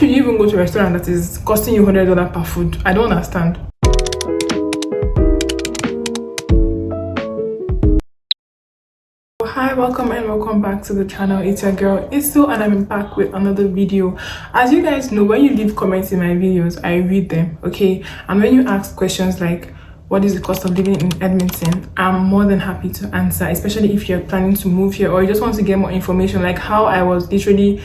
should you even go to a restaurant that is costing you $100 per food? I don't understand. Hi, welcome back to the channel. It's your girl Isu, and I'm back with another video. As you guys know, when you leave comments in my videos, I read them, okay? And when you ask questions like what is the cost of living in Edmonton, I'm more than happy to answer, especially if you're planning to move here or you just want to get more information, like how I was literally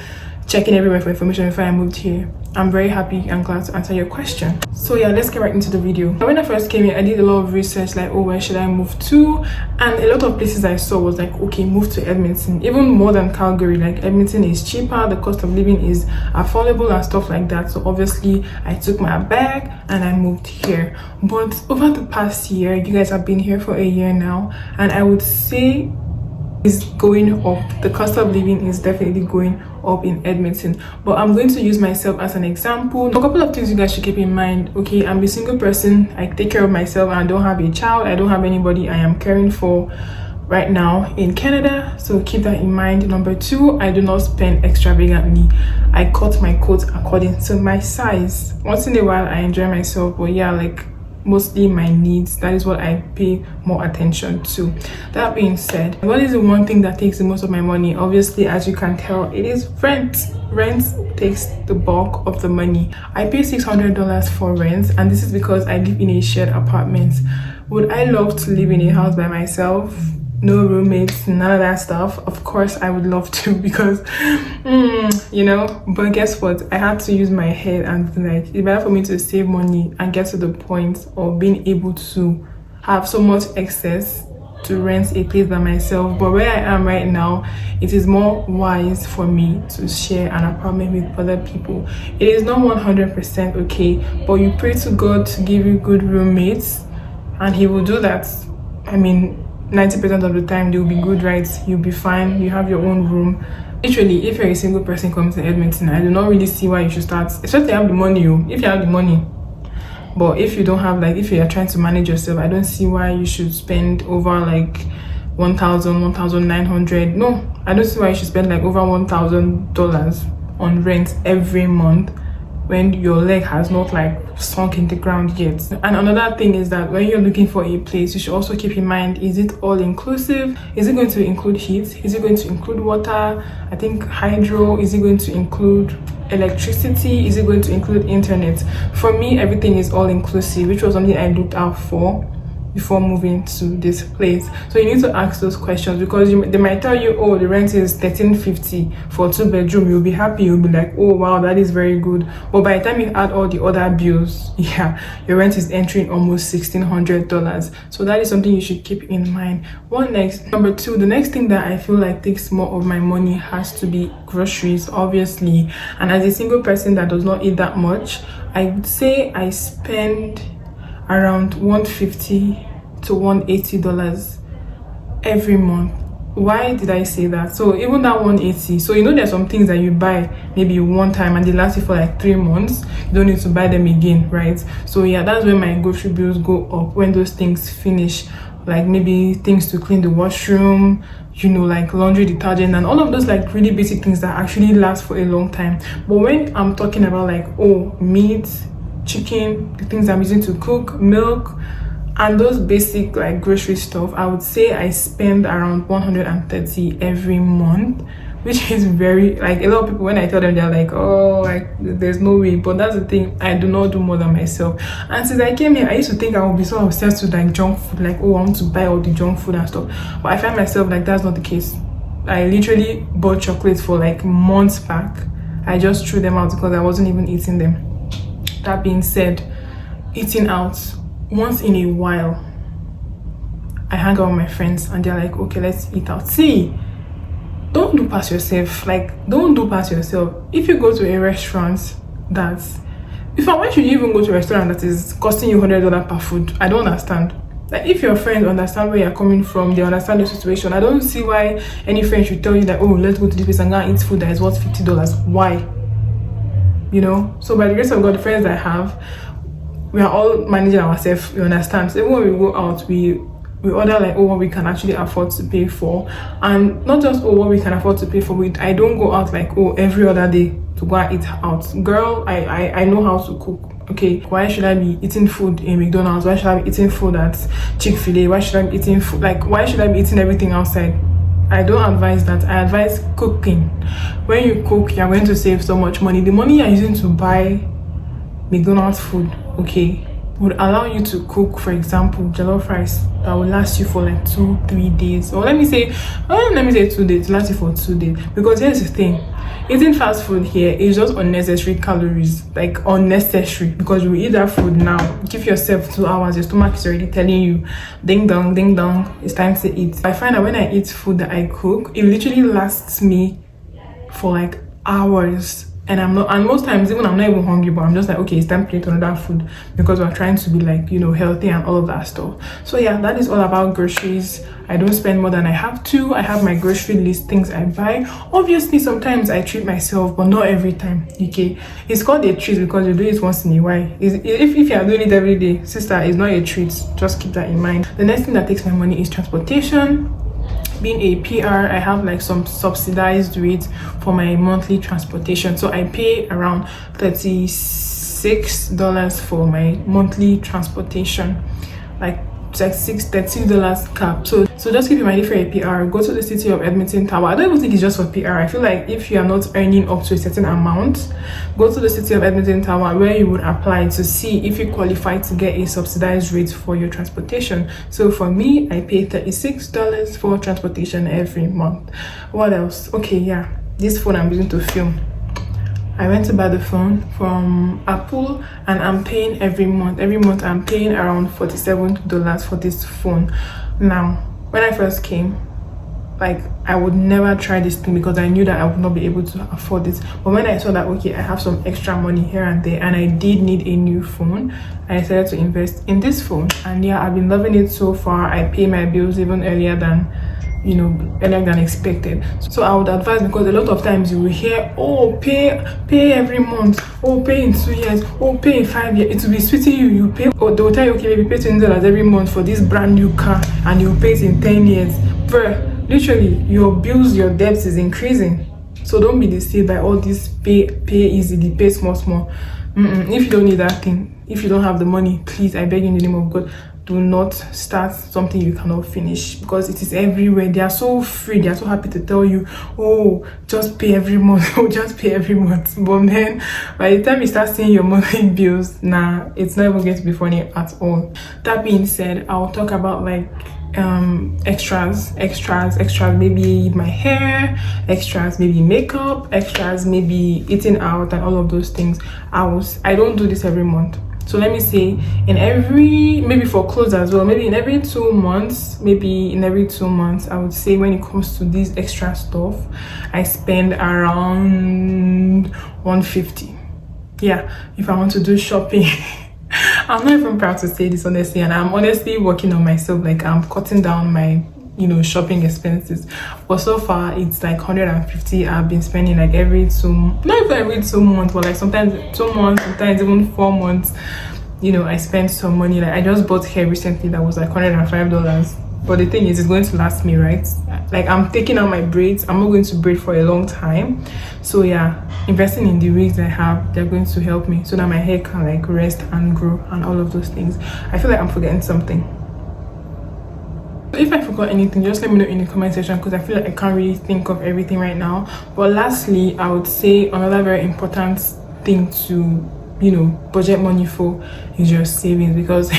checking everywhere for information before I moved here. I'm very happy and glad to answer your question. So yeah, let's get right into the video. When I first came here, I did a lot of research, like, oh, where should I move to? And a lot of places I saw was like, okay, move to Edmonton, even more than Calgary. Like, Edmonton is cheaper, the cost of living is affordable and stuff like that. So obviously I took my bag and I moved here. But over the past year, you guys have been here for a year now, and I would say is going up. The cost of living is definitely going up in Edmonton, but I'm going to use myself as an example. A couple of things you guys should keep in mind. Okay, I'm a single person. I take care of myself, and I don't have a child. I don't have anybody I am caring for right now in Canada, so keep that in mind. Number two, I do not spend extravagantly. I cut my coat according to my size. Once in a while I enjoy myself, but yeah, like mostly my needs, that is what I pay more attention to. That being said, what is the one thing that takes the most of my money? Obviously, as you can tell, it is rent. Rent takes the bulk of the money. I pay $600 for rent, and this is because I live in a shared apartment. Would I love to live in a house by myself? No roommates, none of that stuff? Of course I would love to, because you know, but guess what, I had to use my head and be like, it's better for me to save money and get to the point of being able to have so much excess to rent a place by myself. But where I am right now, it is more wise for me to share an apartment with other people. It is not 100% okay, but you pray to God to give you good roommates, and he will do that. I mean, 90% of the time they will be good, right? You'll be fine, you have your own room. Literally, if you're a single person coming to Edmonton, I do not really see why you should start, especially if you have the money. If you have the money, but if you don't have, like, if you're trying to manage yourself, I don't see why you should spend over like 1,900. No, I don't see why you should spend like over $1,000 on rent every month when your leg has not like sunk in the ground yet. And another thing is that when you're looking for a place, you should also keep in mind, is it all inclusive? Is it going to include heat? Is it going to include water? I think hydro. Is it going to include electricity? Is it going to include internet? For me, everything is all inclusive, which was something I looked out for before moving to this place. So you need to ask those questions, because they might tell you, oh, the rent is $1,350 for a 2-bedroom. You'll be happy, you'll be like, oh wow, that is very good. But by the time you add all the other bills, yeah, your rent is entering almost $1,600. So that is something you should keep in mind. Number two, the next thing that I feel like takes more of my money has to be groceries, obviously. And as a single person that does not eat that much, I would say I spend around $150 to $180 every month. Why did I say that? So even that $180, so you know there's some things that you buy maybe one time and they last you for like 3 months. You don't need to buy them again, right? So yeah, that's when my grocery bills go up, when those things finish, like maybe things to clean the washroom, you know, like laundry detergent and all of those like really basic things that actually last for a long time. But when I'm talking about like, oh, meat, chicken, the things I'm using to cook, milk, and those basic like grocery stuff, I would say I spend around $130 every month, which is very, like, a lot of people, when I tell them, they're like, oh, like, there's no way. But that's the thing, I do not do more than myself. And since I came here, I used to think I would be so obsessed with like junk food, like, oh, I want to buy all the junk food and stuff. But I find myself like that's not the case. I literally bought chocolates for like months back. I just threw them out because I wasn't even eating them. That being said, eating out once in a while, I hang out with my friends and they're like, okay, let's eat out. See, don't do past yourself. Like, don't do past yourself. If you go to a restaurant that's, why should you even go to a restaurant that is costing you $100 per food? I don't understand. Like, if your friends understand where you're coming from, they understand the situation, I don't see why any friend should tell you that, oh, let's go to this place and go and eat food that is worth $50. Why? You know? So by the grace of God, the friends I have, we are all managing ourselves, you understand? So even when we go out, we we order like what we can actually afford to pay for, and not just what we can afford to pay for. I don't go out like every other day to go and eat out. Girl, I know how to cook. Okay, why should I be eating food in McDonald's? Why should I be eating food at Chick-fil-A? Why should I be eating food, like, why should I be eating everything outside? I don't advise that. I advise cooking. When you cook, you're going to save so much money. The money you're using to buy McDonald's food, okay, would allow you to cook, for example, jollof rice that will last you for like 2-3 days, or let me say 2 days, last you for 2 days. Because here's the thing, eating fast food here is just unnecessary calories, like unnecessary, because you eat that food now, give yourself 2 hours, your stomach is already telling you ding dong, it's time to eat. I find that when I eat food that I cook, it literally lasts me for like hours. And most times even I'm not even hungry, but I'm just like, okay, it's time to eat another food, because we're trying to be like, you know, healthy and all of that stuff. So yeah, that is all about groceries. I don't spend more than I have to. I have my grocery list, things I buy. Obviously sometimes I treat myself, but not every time. Okay, it's called a treat because you do it once in a while. If you are doing it every day, sister, it's not a treat. Just keep that in mind. The next thing that takes my money is transportation. Being a PR, I have like some subsidized rates for my monthly transportation, so I pay around $36 for my monthly transportation, like $30 cap. So just keep in mind, if you're a PR, go to the city of Edmonton Tower. I don't even think it's just for PR. I feel like if you are not earning up to a certain amount, go to the city of Edmonton Tower, where you would apply to see if you qualify to get a subsidized rate for your transportation. So for me, I pay $36 for transportation every month. What else? Okay, yeah, this phone I'm using to film, I went to buy the phone from Apple, and I'm paying every month I'm paying around $47 for this phone. Now, when I first came, like, I would never try this thing because I knew that I would not be able to afford it. But when I saw that, okay, I have some extra money here and there, and I did need a new phone, I decided to invest in this phone. And yeah, I've been loving it so far. I pay my bills even earlier than expected. So I would advise, because a lot of times you will hear, oh, pay every month, oh, pay in 2 years, oh, pay in 5 years. It will be sweeting you pay, or they'll tell you, okay, maybe pay $20 every month for this brand new car, and you pay it in 10 years. Bruh, literally, your bills, your debts is increasing. So don't be deceived by all this pay easily, pay small. If you don't need that thing, if you don't have the money, please, I beg you in the name of God, do not start something you cannot finish, because it is everywhere. They are so free, they are so happy to tell you, oh, just pay every month, oh, just pay every month. But then by the time you start seeing your monthly bills, nah, it's not even going to be funny at all. That being said, I'll talk about like extras, maybe my hair, extras maybe makeup, extras maybe eating out, and all of those things. I don't do this every month. So let me say, maybe for clothes as well, maybe in every 2 months, I would say, when it comes to this extra stuff, I spend around $150. Yeah, if I want to do shopping. I'm not even proud to say this, honestly, and I'm honestly working on myself. Like, I'm cutting down my shopping expenses, but so far it's like $150 I've been spending, like not even every 2 months, but like sometimes 2 months, sometimes even 4 months. I spend some money. Like, I just bought hair recently that was like $105, but the thing is, it's going to last me, right? Like, I'm taking out my braids, I'm not going to braid for a long time. So yeah, investing in the wigs I have, they're going to help me so that my hair can like rest and grow and all of those things. I feel like I'm forgetting something. If I forgot anything, just let me know in the comment section, because I feel like I can't really think of everything right now. But lastly, I would say another very important thing to budget money for is your savings, because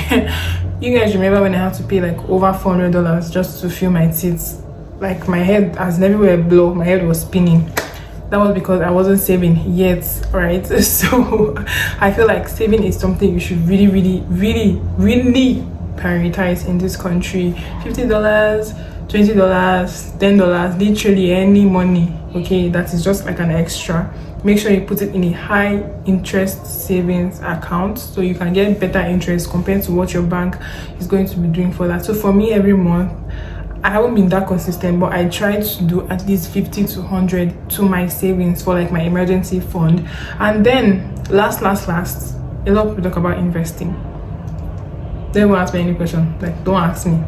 you guys remember when I had to pay like over $400 just to fill my teeth? Like, my head has never blown, my head was spinning. That was because I wasn't saving yet, right? So I feel like saving is something you should really prioritize in this country. $50, $20, $10, literally any money, okay, that is just like an extra. Make sure you put it in a high interest savings account, so you can get better interest compared to what your bank is going to be doing for that. So for me, every month, I haven't been that consistent, but I try to do at least 50 to 100 to my savings for like my emergency fund. And then last, a lot of people talk about investing. Don't ask me any question. Like, don't ask me.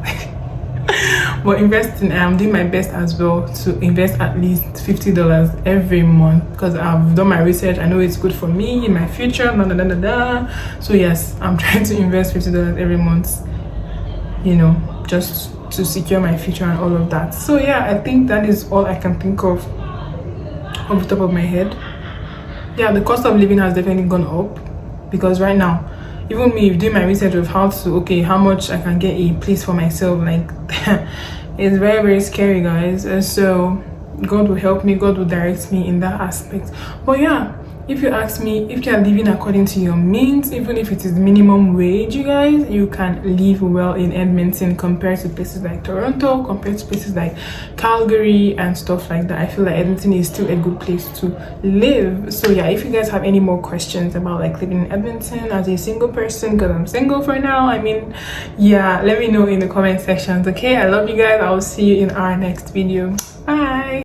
But investing, I'm doing my best as well to invest at least $50 every month, because I've done my research. I know it's good for me in my future. So yes, I'm trying to invest $50 every month, you know, just to secure my future and all of that. So yeah, I think that is all I can think of off the top of my head. Yeah, the cost of living has definitely gone up, because right now, even me doing my research of how much I can get a place for myself, like it's very, very scary, guys. And so God will help me, God will direct me in that aspect. But yeah, if you ask me, if you are living according to your means, even if it is minimum wage, you guys, you can live well in Edmonton compared to places like Toronto, compared to places like Calgary and stuff like that. I feel like Edmonton is still a good place to live. So yeah, if you guys have any more questions about like living in Edmonton as a single person, because I'm single for now, I mean, yeah, let me know in the comment sections. Okay, I love you guys. I will see you in our next video. Bye.